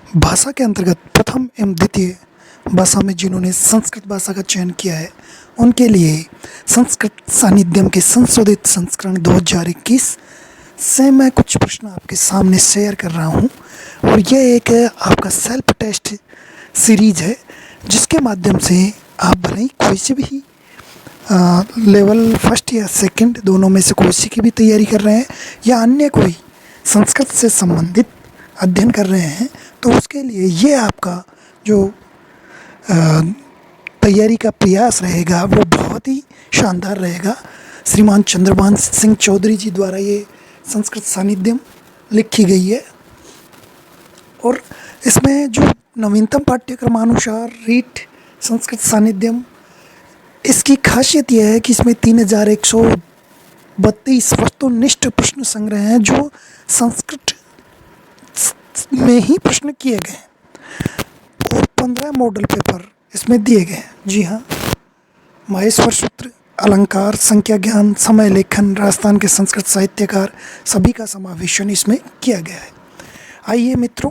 भाषा के अंतर्गत प्रथम एवं द्वितीय भाषा में जिन्होंने संस्कृत भाषा का चयन किया है उनके लिए संस्कृत सानिध्यम के संशोधित संस्करण 2021 से मैं कुछ प्रश्न आपके सामने शेयर कर रहा हूं और यह एक आपका सेल्फ टेस्ट सीरीज है जिसके माध्यम से आप भले ही कोई से भी लेवल फर्स्ट या सेकंड दोनों में से कोई सी की भी तैयारी कर रहे हैं या अन्य कोई संस्कृत से संबंधित अध्ययन कर रहे हैं तो उसके लिए ये आपका जो तैयारी का प्रयास रहेगा वो बहुत ही शानदार रहेगा। श्रीमान चंद्रभान सिंह चौधरी जी द्वारा ये संस्कृत सानिध्यम लिखी गई है और इसमें जो नवीनतम पाठ्यक्रमानुसार रीट संस्कृत सानिध्यम, इसकी खासियत यह है कि इसमें 3132 वस्तुनिष्ठ प्रश्न संग्रह हैं जो संस्कृत में ही प्रश्न किए गए हैं और 15 मॉडल पेपर इसमें दिए गए हैं। जी हाँ, माहेश्वर सूत्र, अलंकार, संख्या ज्ञान, समय लेखन, राजस्थान के संस्कृत साहित्यकार सभी का समावेशन इसमें किया गया है। आइए मित्रों,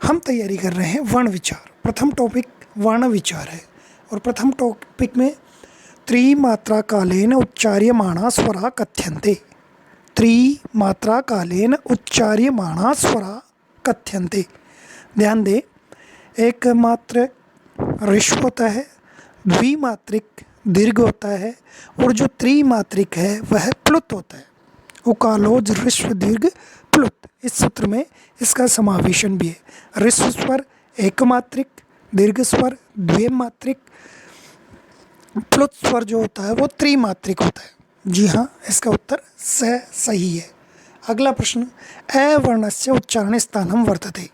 हम तैयारी कर रहे हैं वर्ण विचार। प्रथम टॉपिक वर्ण विचार है और प्रथम टॉपिक में त्रिमात्रा कालेन उच्चार्यमाणा स्वरा कथ्यन्ते। त्रिमात्रा कालेन उच्चार्यमाणा स्वरा कथ्यन्ते। ध्यान दें, एक मात्र ऋष्व होता है, द्विमात्रिक दीर्घ होता है और जो त्रिमात्रिक है वह प्लुत होता है। उकालोज ऋष्व दीर्घ प्लुत, इस सूत्र में इसका समावेशन भी है। ऋष्व स्वर एकमात्रिक, दीर्घ स्वर द्विमात्रिक, प्लुत स्वर जो होता है वो त्रिमात्रिक होता है। जी हाँ, इसका उत्तर सही है। अगला प्रश्न, अ वर्णस्य उच्चारण स्थानम वर्तते।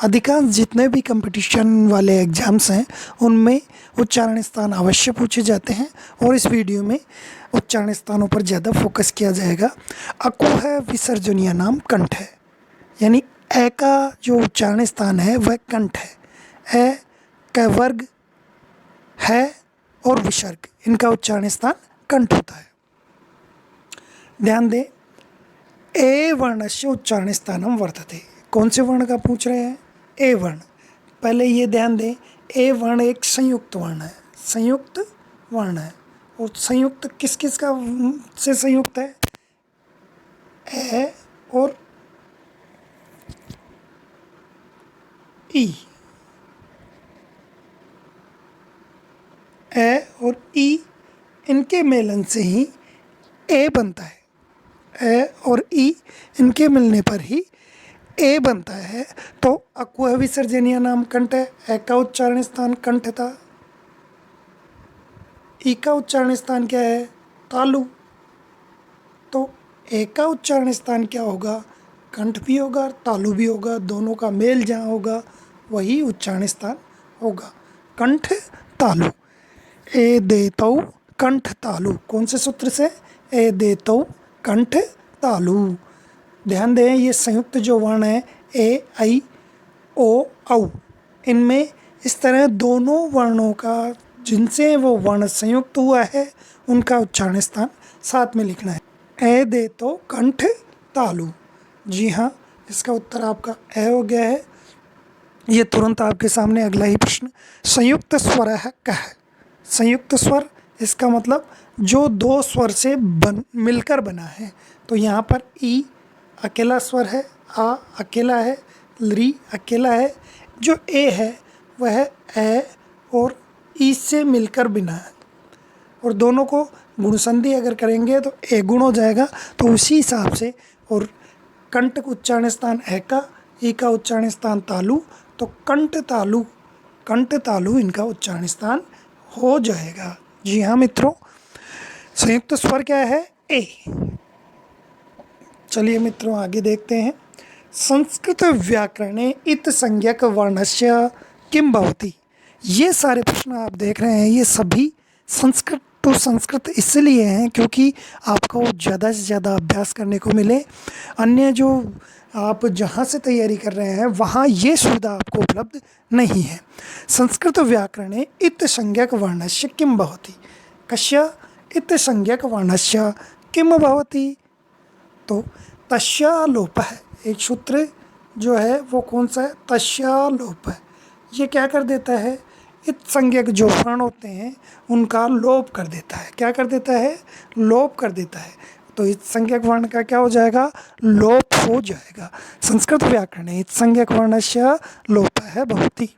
अधिकांश जितने भी कंपटीशन वाले एग्जाम्स हैं उनमें उच्चारण स्थान अवश्य पूछे जाते हैं और इस वीडियो में उच्चारण स्थानों पर ज़्यादा फोकस किया जाएगा। अकु है विसर्जनीय नाम कंठ है, यानी ए का जो उच्चारण स्थान है वह कंठ है। ए का वर्ग है और विसर्ग, इनका उच्चारण स्थान कंठ होता है। ध्यान दें, ए वर्णस्य उच्चारण स्थानम वर्तते। कौन से वर्ण का पूछ रहे हैं? ए वर्ण। पहले ये ध्यान दें, ए वर्ण एक संयुक्त वर्ण है, संयुक्त वर्ण है और संयुक्त किस किस का से संयुक्त है? ए और ई। ए और ई इनके मेलन से ही ए बनता है। ए और ई इनके मिलने पर ही ए बनता है। तो अकु विसर्जनीय नाम कंठ है। ए का उच्चारण स्थान कंठ था। ई का उच्चारण स्थान क्या है? तालु। तो ए का उच्चारण स्थान क्या होगा? कंठ भी होगा तालु भी होगा, दोनों का मेल जहाँ होगा वही उच्चारण स्थान होगा, कंठ तालु। ए देतौ कंठ तालु, कौन से सूत्र से? ए देतौ कंठ तालु। ध्यान दें, ये संयुक्त जो वर्ण है ए आई ओ औ, इनमें इस तरह दोनों वर्णों का जिनसे वो वर्ण संयुक्त हुआ है उनका उच्चारण स्थान साथ में लिखना है। ए दे तो कंठ तालु। जी हाँ, इसका उत्तर आपका ए हो गया है। ये तुरंत आपके सामने अगला ही प्रश्न, संयुक्त स्वर है कह। संयुक्त स्वर, इसका मतलब जो दो स्वर से मिलकर बना है। तो यहाँ पर ई अकेला स्वर है, आ अकेला है, री अकेला है, जो ए है वह ए और ई से मिलकर बना है और दोनों को गुण संधि अगर करेंगे तो ए गुण हो जाएगा। तो उसी हिसाब से, और कंठ का उच्चारण स्थान ए का, ई का उच्चारण स्थान तालु, तो कंठ तालु इनका उच्चारण स्थान हो जाएगा। जी हाँ मित्रों, संयुक्त स्वर क्या है? ए। चलिए मित्रों आगे देखते हैं। संस्कृत व्याकरणे इत संज्ञक वर्णस्य किम भवति। ये सारे प्रश्न आप देख रहे हैं, ये सभी संस्कृत टू संस्कृत इसलिए हैं क्योंकि आपको ज़्यादा से ज़्यादा अभ्यास करने को मिले। अन्य जो आप जहाँ से तैयारी कर रहे हैं वहाँ ये सुविधा आपको उपलब्ध नहीं है। संस्कृत व्याकरणे इत संज्ञक वर्णस्य किम भवति। कस्य इत संज्ञक वर्णस्य किम भवति। तो तस्य लोपः, एक सूत्र जो है वो कौन सा है, तस्या लोप है। ये क्या कर देता है, इत संज्ञक जो वर्ण होते हैं उनका लोप कर देता है। क्या कर देता है, लोप कर देता है। तो इत संज्ञक वर्ण का क्या हो जाएगा, लोप हो जाएगा। संस्कृत व्याकरण इत संज्ञक वर्णस्य लोप है भवति।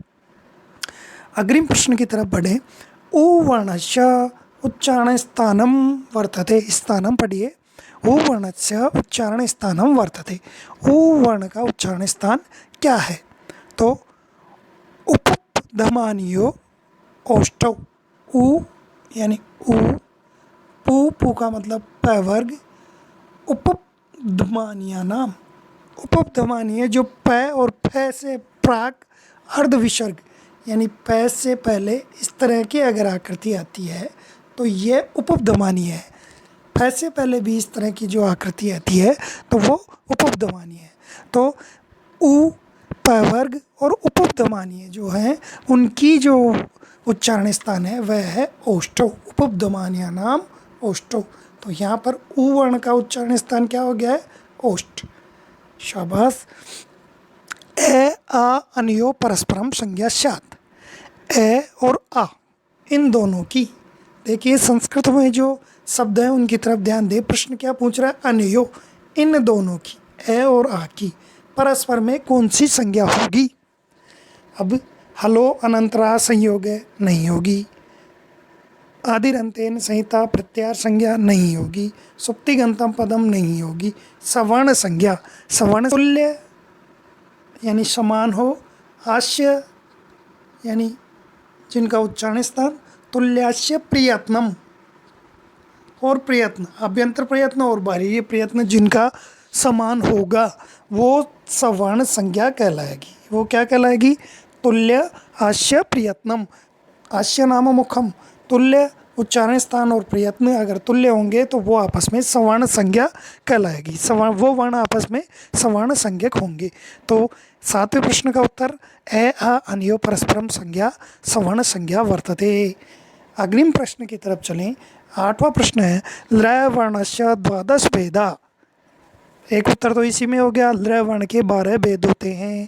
अग्रिम प्रश्न की तरफ बढ़े। उ वर्णस्य उच्चारण स्थानम वर्तते, स्थानम पढ़िए। उ वर्णस्य उच्चारण स्थानम वर्तते। उ वर्ण का उच्चारण स्थान क्या है, तो उपधमानियो औष्ठव। उ यानी उ, पू का मतलब प वर्ग, उपधमानिया नाम, उपधमानीय जो प और फ से प्राक अर्ध विसर्ग, यानी प से पहले इस तरह की अगर आकृति आती है तो ये उपधमानीय है। फ से पहले भी इस तरह की जो आकृति आती है तो वो उपधमानीय है। तो उ, प वर्ग और उपधमानीय जो है उनकी जो उच्चारण स्थान है वह है औष्ठव, उपधमानीय नाम औष्ठव। तो यहाँ पर उ वर्ण का उच्चारण स्थान क्या हो गया है, औष्ठ। शाबाश। ए आ अनयो परस्परम संज्ञा स्यात्। ए और आ इन दोनों की, देखिए संस्कृत में जो शब्द हैं उनकी तरफ ध्यान दें। प्रश्न क्या पूछ रहा है, अनयो, इन दोनों की, ए और आ की परस्पर में कौन सी संज्ञा होगी। अब हलो अनंतरा संयोग है, नहीं होगी। आदिरंतेन संहिता प्रत्यार संज्ञा नहीं होगी। सुप्तिगंतम पदम नहीं होगी। सवर्ण संज्ञा, सवर्ण तुल्य यानी समान हो, आस्य यानी जिनका उच्चारण स्थान, तुल्यास्य प्रयत्नम और प्रयत्न, अभ्यंतर प्रयत्न और बाह्य प्रयत्न जिनका समान होगा वो सवर्ण संज्ञा कहलाएगी। वो क्या कहलाएगी, तुल्य आस्य प्रयत्नम। आस्य नाम मुखम, तुल्य उच्चारण स्थान और प्रयत्न अगर तुल्य होंगे तो वो आपस में सवर्ण संज्ञा कहलाएगी। सवर्ण, वो वर्ण आपस में सवर्ण संज्ञक होंगे। तो सातवें प्रश्न का उत्तर ए आ अनयो परस्परम संज्ञा सवर्ण संज्ञा वर्तते। अग्रिम प्रश्न की तरफ चलें। आठवां प्रश्न है लृ वर्णस्य द्वादश भेदा। एक उत्तर तो इसी में हो गया, लृ वर्ण के 12 भेद होते हैं।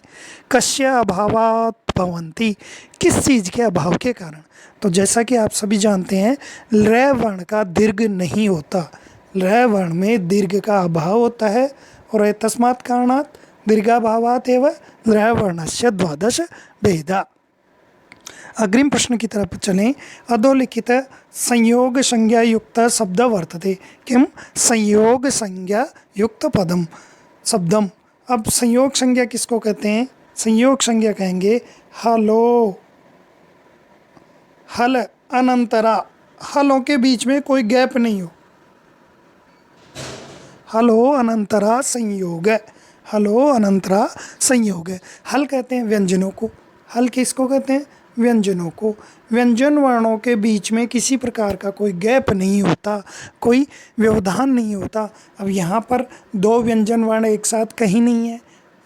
कस्य अभावात् भवन्ति, किस चीज़ के अभाव के कारण। तो जैसा कि आप सभी जानते हैं लृ वर्ण का दीर्घ नहीं होता, लृ वर्ण में दीर्घ का अभाव होता है और तस्मात् कारणात् दीर्घाभावात् एव लृ वर्णस्य द्वादश भेदा। अग्रिम प्रश्न की तरफ चलें। अधोलिखित संयोग संज्ञा युक्त शब्द वर्तते, किम संयोग संज्ञा युक्त पदम शब्दम। अब संयोग संज्ञा किसको कहते हैं, संयोग संज्ञा कहेंगे हलो, हल अनंतरा, हलों के बीच में कोई गैप नहीं हो, हलो अनंतरा संयोग है, हलो अनंतरा संयोग है। हल कहते हैं व्यंजनों को, हल किसको कहते हैं, व्यंजनों को। व्यंजन वर्णों के बीच में किसी प्रकार का कोई गैप नहीं होता, कोई व्यवधान नहीं होता। अब यहाँ पर दो व्यंजन वर्ण एक साथ कहीं नहीं है,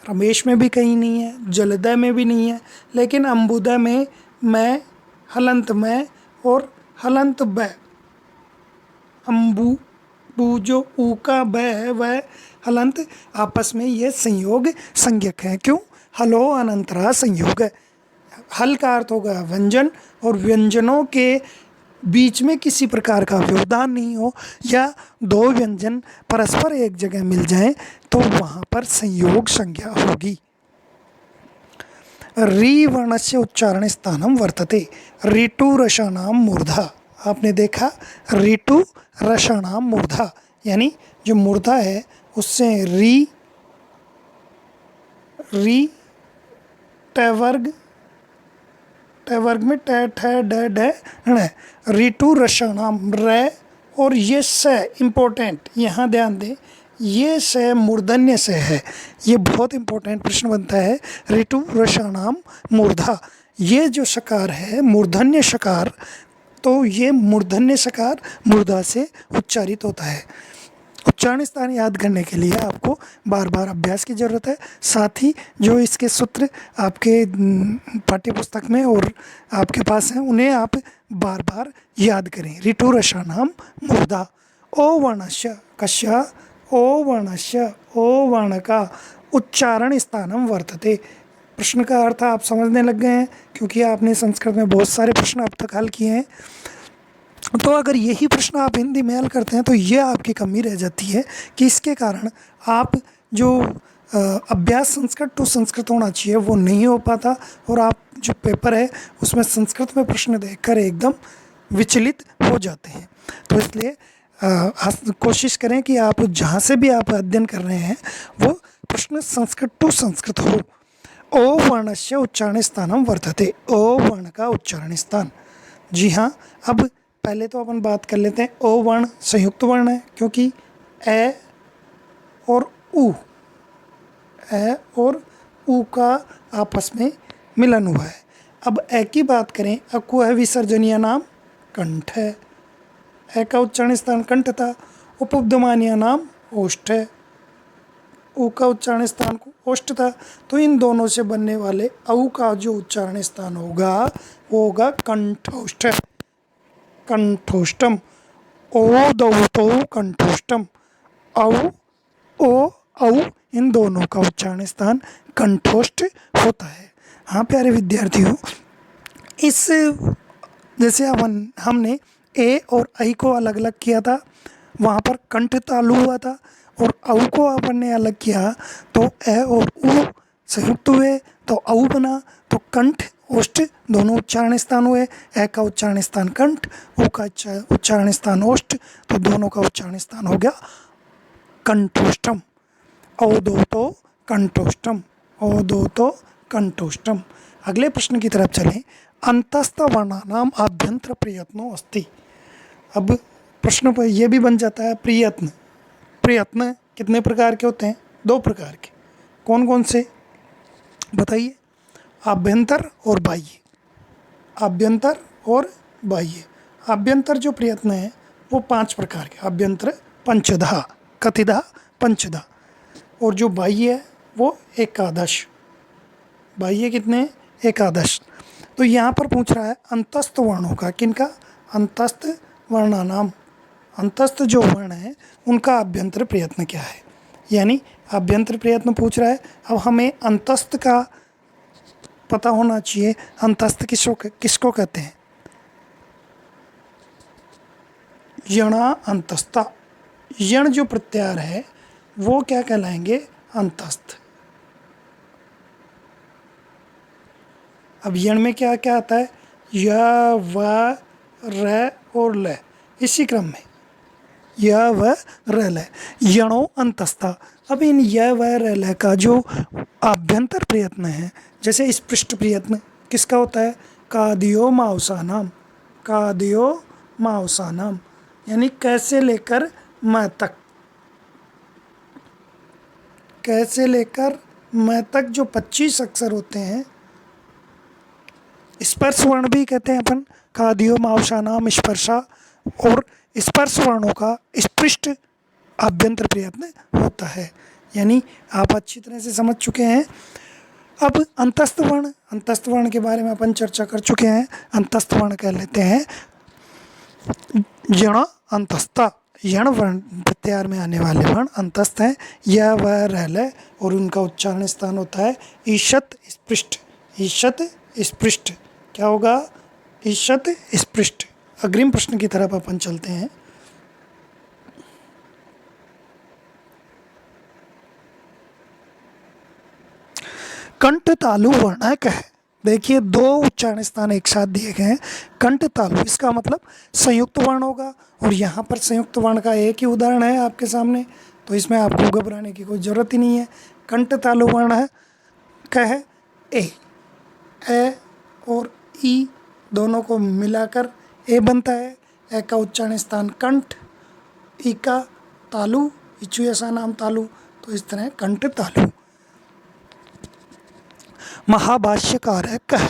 रमेश में भी कहीं नहीं है, जलदय में भी नहीं है, लेकिन अम्बुदय में मैं, हलंत में और हलंत ब, अम्बु बू जो ऊ का ब है वह हलंत, आपस में ये संयोग संज्ञक है। क्यों, हलो अनंतरा संयोग है। हल का अर्थ होगा व्यंजन, और व्यंजनों के बीच में किसी प्रकार का व्यवधान नहीं हो या दो व्यंजन परस्पर एक जगह मिल जाएं तो वहाँ पर संयोग संज्ञा होगी। री वर्णस्य उच्चारण स्थानम वर्तते, ऋतु रसानाम मूर्धा। आपने देखा ऋतु रसानाम मूर्धा, यानी जो मूर्धा है उससे री, री टवर्ग, टवर्ग में ट ठ ड ड ण, ऋतु रसानाम र, और ये स इम्पोर्टेंट, यहाँ ध्यान दें, ये स मूर्धन्य से है। ये बहुत इम्पोर्टेंट प्रश्न बनता है। ऋतु रसानाम मूर्धा, ये जो शकार है मूर्धन्य शकार, तो ये मूर्धन्य शकार मूर्धा से उच्चारित होता है। उच्चारण स्थान याद करने के लिए आपको बार बार अभ्यास की ज़रूरत है। साथ ही जो इसके सूत्र आपके पाठ्यपुस्तक में और आपके पास हैं उन्हें आप बार बार याद करें। ऋतु रसानाम मूर्धा। ओ वर्णस्य कस्य, ओ वर्णस्य, ओ वर्ण का, उच्चारण स्थानम वर्तते। प्रश्न का अर्थ आप समझने लग गए हैं क्योंकि आपने संस्कृत में बहुत सारे प्रश्न अब तक हल किए हैं। तो अगर यही प्रश्न आप हिंदी में हल करते हैं तो ये आपकी कमी रह जाती है कि इसके कारण आप जो अभ्यास संस्कृत टू संस्कृत होना चाहिए वो नहीं हो पाता, और आप जो पेपर है उसमें संस्कृत में प्रश्न देखकर एकदम विचलित हो जाते हैं। तो इसलिए कोशिश करें कि आप जहाँ से भी आप अध्ययन कर रहे हैं वो प्रश्न संस्कृत टू संस्कृत हो। ओ वर्णस्य उच्चारण स्थानम वर्तते, ओ वर्ण का उच्चारण स्थान। जी हाँ, अब पहले तो अपन बात कर लेते हैं। ओ वर्ण संयुक्त वर्ण है क्योंकि ए और उ, ए और उ का आपस में मिलन हुआ है। अब ए की बात करें, अकु है विसर्जनीय नाम कंठ है, ए का उच्चारण स्थान कंठ था। उपपदमानीय नाम ओष्ठ है, उ का उच्चारण स्थान ओष्ठ था। तो इन दोनों से बनने वाले औ का जो उच्चारण स्थान होगा वो होगा कंठोष्ठ, कंठोष्टम। ओ दौतो कंठोष्टम, औ ओ औ इन दोनों का उच्चारण स्थान कंठोष्ठ होता है। हाँ प्यारे विद्यार्थियों, इस जैसे हमने ए और ऐ को अलग अलग किया था, वहाँ पर कंठ तालु हुआ था, और औ को अपन ने अलग किया तो ए और उ संयुक्त हुए तो औ बना। तो कंठ ओष्ठ दोनों उच्चारण स्थान हुए। ए का उच्चारण स्थान कंठ, उ का उच्चारण स्थान ओष्ठ, तो दोनों का उच्चारण स्थान हो गया कंठोष्टम। अवधूतो कंठोष्टम, अवधूतो कंठोष्टम। अगले प्रश्न की तरफ चलें। अंतस्थ वर्णानाम आभ्यंतर प्रयत्नो अस्ति। अब प्रश्न पर यह भी बन जाता है प्रयत्न। प्रयत्न कितने प्रकार के होते हैं? 2 प्रकार के। कौन कौन से बताइए? आभ्यंतर और बाह्य। आभ्यंतर और बाह्य। आभ्यंतर जो प्रयत्न है वो 5 प्रकार के, आभ्यंतर पंचधा, कथिधा पंचधा। और जो बाह्य है वो एकादश। बाह्य कितने? एकादश। तो यहाँ पर पूछ रहा है अंतस्थ वर्णों का, किनका? अंतस्थ वर्णानाम। अंतस्थ जो वर्ण है उनका आभ्यंतर प्रयत्न क्या है, यानी आभ्यंतर प्रयत्न पूछ रहा है। अब हमें अंतस्थ का पता होना चाहिए। अंतस्थ किसको कहते हैं? यणा अंतस्था। यण जो प्रत्यार है वो क्या कहलाएंगे? अंतस्थ। अब यण में क्या क्या आता है? य, व, र और ल, इसी क्रम में य व र ल, यणो अंतस्था। अब इन य व र ल का जो आभ्यंतर प्रयत्न है, जैसे स्पृष्ट प्रयत्न किसका होता है? कादियो मावसानाम, कादियो मावसानाम, यानी कैसे लेकर मैं तक। कैसे लेकर मैं तक जो 25 अक्षर होते हैं, स्पर्श वर्ण भी कहते हैं अपन, कादियो मावसानाम स्पर्शा। और स्पर्श वर्णों का स्पृष्ट आभ्यंतर प्रयत्न होता है, यानी आप अच्छी तरह से समझ चुके हैं। अब अंतस्थ वर्ण, अंतस्थ वर्ण के बारे में अपन चर्चा कर चुके हैं। अंतस्थ वर्ण कह लेते हैं यण अंतस्था। यण वर्ण प्रत्यार में आने वाले वर्ण अंतस्थ हैं। य व र ल, और उनका उच्चारण स्थान होता है ईशत स्पृष्ट। ईशत स्पृष्ट क्या होगा? ईशत स्पृष्ट। अग्रिम प्रश्न की तरफ अपन चलते हैं। कंठ तालु वर्ण कह। देखिए 2 उच्चारण स्थान एक साथ दिए गए हैं। कंठ तालु, इसका मतलब संयुक्त वर्ण होगा, और यहाँ पर संयुक्त वर्ण का एक ही उदाहरण है आपके सामने, तो इसमें आपको घबराने की कोई ज़रूरत ही नहीं है। कंठ तालु वर्ण है कह ए और ई दोनों को मिलाकर ए बनता है। ए का उच्चारण स्थान कंठ, ई का तालु, इचु ऐसा नाम तालु, तो इस तरह कंठ तालु। महाभाष्यकार है कह।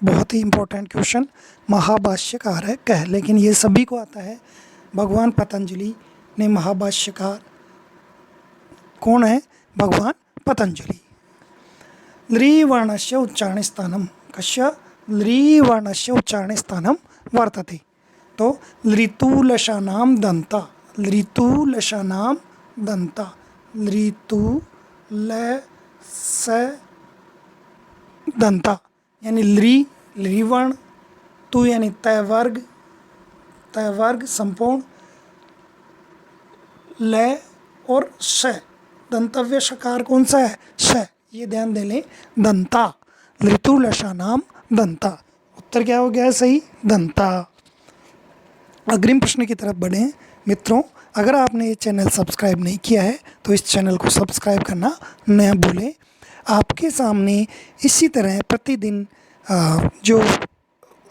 बहुत ही इंपॉर्टेंट क्वेश्चन। महाभाष्यकार है कह, लेकिन ये सभी को आता है। भगवान पतंजलि ने महाभाष्यकार कौन है? भगवान पतंजलि। लृवर्णस्य उच्चारण स्थानम कस्य? लृवर्णस्य उच्चारण स्थानम वर्तते। तो लृतुलशानाम दंता, लृतुलशानाम दंता, लृतु ल स दंता यानी ली लीवर्ण, तु यानी तय वर्ग संपूर्ण, ल और श दंतव्य शकार कौन सा है? श। ये ध्यान दे लें, दंता, ऋतु लशा नाम दंता। उत्तर क्या हो गया सही? दंता। अग्रिम प्रश्न की तरफ बढ़ें मित्रों। अगर आपने ये चैनल सब्सक्राइब नहीं किया है तो इस चैनल को सब्सक्राइब करना न भूलें। आपके सामने इसी तरह प्रतिदिन जो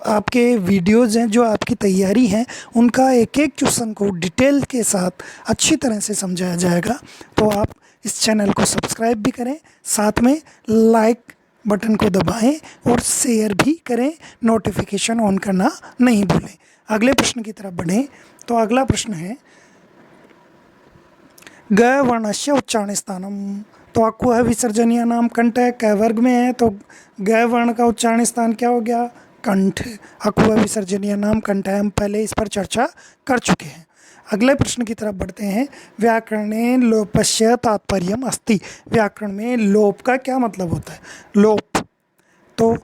आपके वीडियोज़ हैं, जो आपकी तैयारी है, उनका एक एक क्वेश्चन को डिटेल के साथ अच्छी तरह से समझाया जाएगा। तो आप इस चैनल को सब्सक्राइब भी करें, साथ में लाइक बटन को दबाएं और शेयर भी करें, नोटिफिकेशन ऑन करना नहीं भूलें। अगले प्रश्न की तरफ बढ़ें तो अगला प्रश्न है ग वर्णस्य उच्चारण स्थानम। तो अकुह विसर्जनीय नाम कंठ है, क वर्ग में है, तो ग वर्ण का उच्चारण स्थान क्या हो गया? कंठ। अकुह विसर्जनीय नाम कंठ है, हम पहले इस पर चर्चा कर चुके हैं। अगले प्रश्न की तरफ बढ़ते हैं। व्याकरणे लोपस्य तात्पर्यम अस्ति। व्याकरण में लोप का क्या मतलब होता है? लोप। तो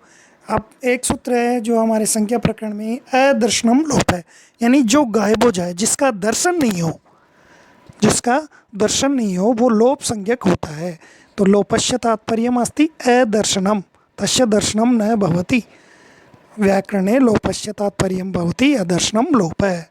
अब एक सूत्र है जो हमारे संख्या प्रकरण में अदर्शनम लोप है, यानी जो गायब हो जाए, जिसका दर्शन नहीं हो, वो लोप संज्ञक होता है। तो लोपस्य तात्पर्यम अस्ति अदर्शनम, तस्य दर्शनम न भवति। व्याकरणे लोपस्य तात्पर्यम भवति अदर्शनम लोप है।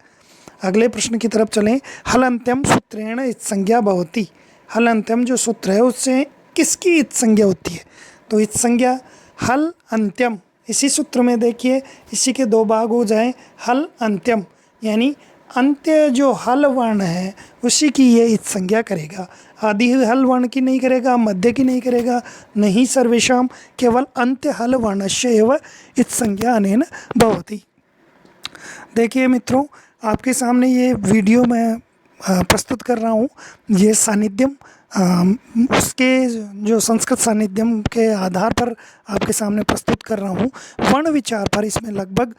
अगले प्रश्न की तरफ चलें। हल अंत्यम सूत्रेण इत संज्ञा भवति। हल अंत्यम जो सूत्र है उससे किसकी इत संज्ञा होती है? तो इत संज्ञा हल अंत्यम, इसी सूत्र में देखिए, इसी के दो भाग हो जाएं। हल अंत्यम यानी अंत्य जो हल वर्ण है उसी की ये इत संज्ञा करेगा। आदि हल वर्ण की नहीं करेगा, मध्य की नहीं करेगा, नहीं सर्वेषाम, केवल अंत्य हल वर्णस्य एव इत संज्ञा अनेन भवति। देखिए मित्रों, आपके सामने ये वीडियो मैं प्रस्तुत कर रहा हूँ। ये सानिध्यम उसके जो संस्कृत सानिध्यम के आधार पर आपके सामने प्रस्तुत कर रहा हूँ। वर्ण विचार पर इसमें लगभग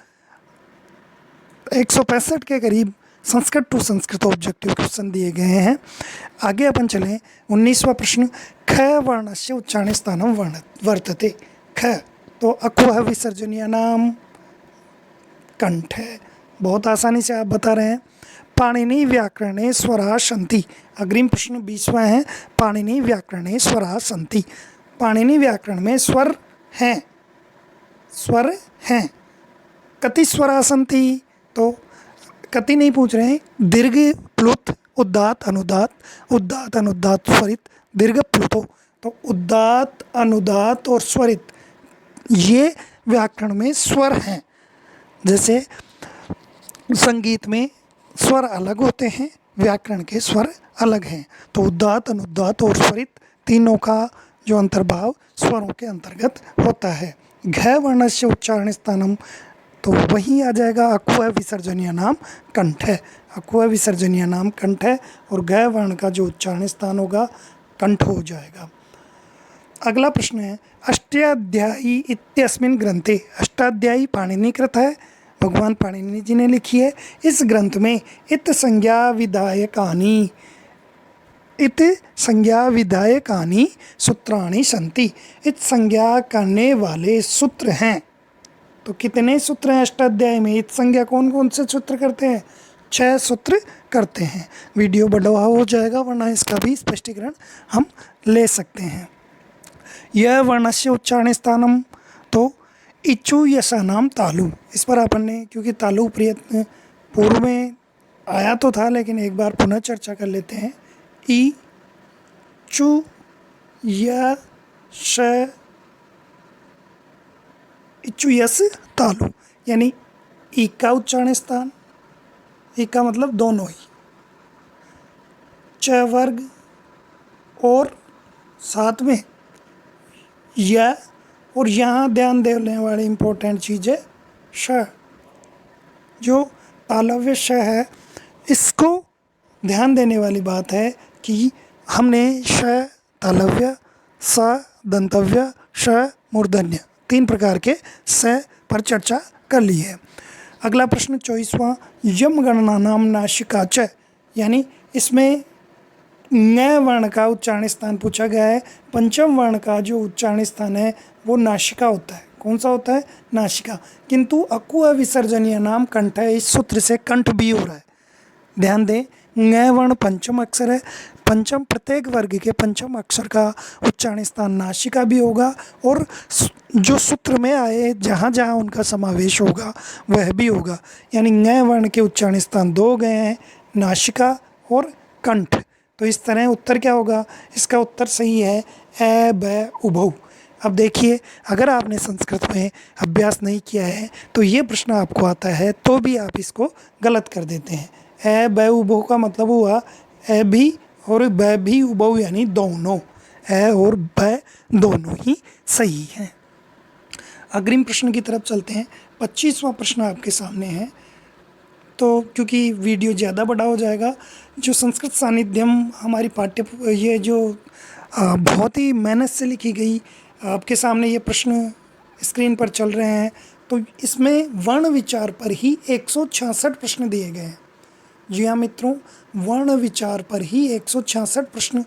165 के करीब Sanskrit to Sanskrit objective question दिए गए हैं। आगे अपन चलें। 19वां प्रश्न, ख वर्णस्य उच्चारण स्थानम वर्तते। ख, तो अकुह विसर्जनीय नाम कंठ है। बहुत आसानी से आप बता रहे हैं। पाणिनि व्याकरणे स्वरा सन्ति। अग्रिम प्रश्न 20वां है। पाणिनि व्याकरणे स्वरा सन्ति। पाणिनि व्याकरण में स्वर हैं, कति स्वरा सन्ति? तो कति नहीं पूछ रहे हैं, दीर्घ प्लुत उदात्त अनुदात्त स्वरित दीर्घ प्लुतो। तो उदात्त अनुदात्त और स्वरित ये व्याकरण में स्वर हैं। जैसे संगीत में स्वर अलग होते हैं, व्याकरण के स्वर अलग हैं। तो उदात्त अनुदात्त और स्वरित तीनों का जो अंतर्भाव स्वरों के अंतर्गत होता है। घ वर्णस्य उच्चारण स्थानम, तो वही आ जाएगा अकुह विसर्जनीय नाम कंठ है। अकुह विसर्जनीय नाम कंठ है और घ वर्ण का जो उच्चारण स्थान होगा कंठ हो जाएगा। अगला प्रश्न है, अष्टाध्यायी इत्यस्मिन् ग्रंथे। अष्टाध्यायी पाणिनि कृत है, भगवान पाणिनि जी ने लिखी है। इस ग्रंथ में इत संज्ञा विधायकानि सूत्राणि सन्ति। इत संज्ञा करने वाले सूत्र हैं। तो कितने सूत्र हैं अष्टाध्याय में? इत संज्ञा कौन कौन से सूत्र करते हैं? 6 सूत्र करते हैं। वीडियो बड़ा हो जाएगा, वरना इसका भी स्पष्टीकरण हम ले सकते हैं। यह वर्णस्य उच्चारण स्थानम, तो इचु यशा नाम तालु। इस पर अपन ने, क्योंकि तालु प्रयत्न पूर्व में आया तो था, लेकिन एक बार पुनः चर्चा कर लेते हैं। ई चु यश इचु यस तालु, यानी ई का उच्चारण स्थान, ई का मतलब दोनों ही, च वर्ग और साथ में य, और यहाँ ध्यान देने वाली इम्पोर्टेंट चीज़ है श। जो तालव्य श है, इसको ध्यान देने वाली बात है कि हमने श तालव्य, स दंतव्य, श मूर्धन्य, 3 प्रकार के स पर चर्चा कर ली है। अगला प्रश्न 24वां, यम गणना नाम नासिका च, यानी इसमें ङ वर्ण का उच्चारण स्थान पूछा गया है। पंचम वर्ण का जो उच्चारण स्थान है वो नासिका होता है। कौन सा होता है? नासिका। किंतु अकु अविसर्जनीय नाम कंठ है, इस सूत्र से कंठ भी हो रहा है। ध्यान दें, ङ वर्ण पंचम अक्षर है। पंचम प्रत्येक वर्ग के पंचम अक्षर का उच्चारण स्थान नासिका भी होगा और जो सूत्र में आए जहाँ जहाँ उनका समावेश होगा वह भी होगा। यानी ङ वर्ण के उच्चारण स्थान दो गए हैं, नासिका और कंठ। तो इस तरह उत्तर क्या होगा? इसका उत्तर सही है ए ब उभौ। अब देखिए, अगर आपने संस्कृत में अभ्यास नहीं किया है तो ये प्रश्न आपको आता है तो भी आप इसको गलत कर देते हैं। ए ब उभौ का मतलब हुआ ए भी और ब भी, उभौ यानी दोनों। ए और ब दोनों ही सही हैं। अग्रिम प्रश्न की तरफ चलते हैं। 25वां प्रश्न आपके सामने है। तो क्योंकि वीडियो ज़्यादा बड़ा हो जाएगा, जो संस्कृत सानिध्यम हमारी ये जो बहुत ही मेहनत से लिखी गई, आपके सामने ये प्रश्न स्क्रीन पर चल रहे हैं, तो इसमें वर्ण विचार पर ही 166 प्रश्न दिए गए हैं। जी हाँ मित्रों, वर्ण विचार पर ही 166 प्रश्न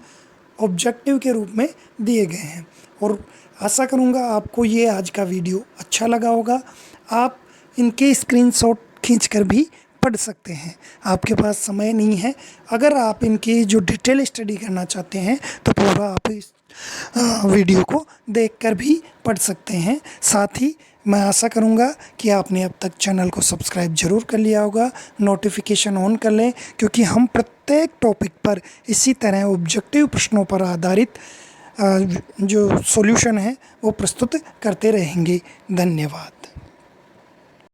ऑब्जेक्टिव के रूप में दिए गए हैं। और आशा करूँगा आपको ये आज का वीडियो अच्छा लगा होगा। आप इनके स्क्रीनशॉट खींचकर भी पढ़ सकते हैं। आपके पास समय नहीं है, अगर आप इनकी जो डिटेल स्टडी करना चाहते हैं तो पूरा आप इस वीडियो को देखकर भी पढ़ सकते हैं। साथ ही मैं आशा करूंगा कि आपने अब तक चैनल को सब्सक्राइब ज़रूर कर लिया होगा, नोटिफिकेशन ऑन कर लें, क्योंकि हम प्रत्येक टॉपिक पर इसी तरह ऑब्जेक्टिव प्रश्नों पर आधारित जो सॉल्यूशन है वो प्रस्तुत करते रहेंगे। धन्यवाद।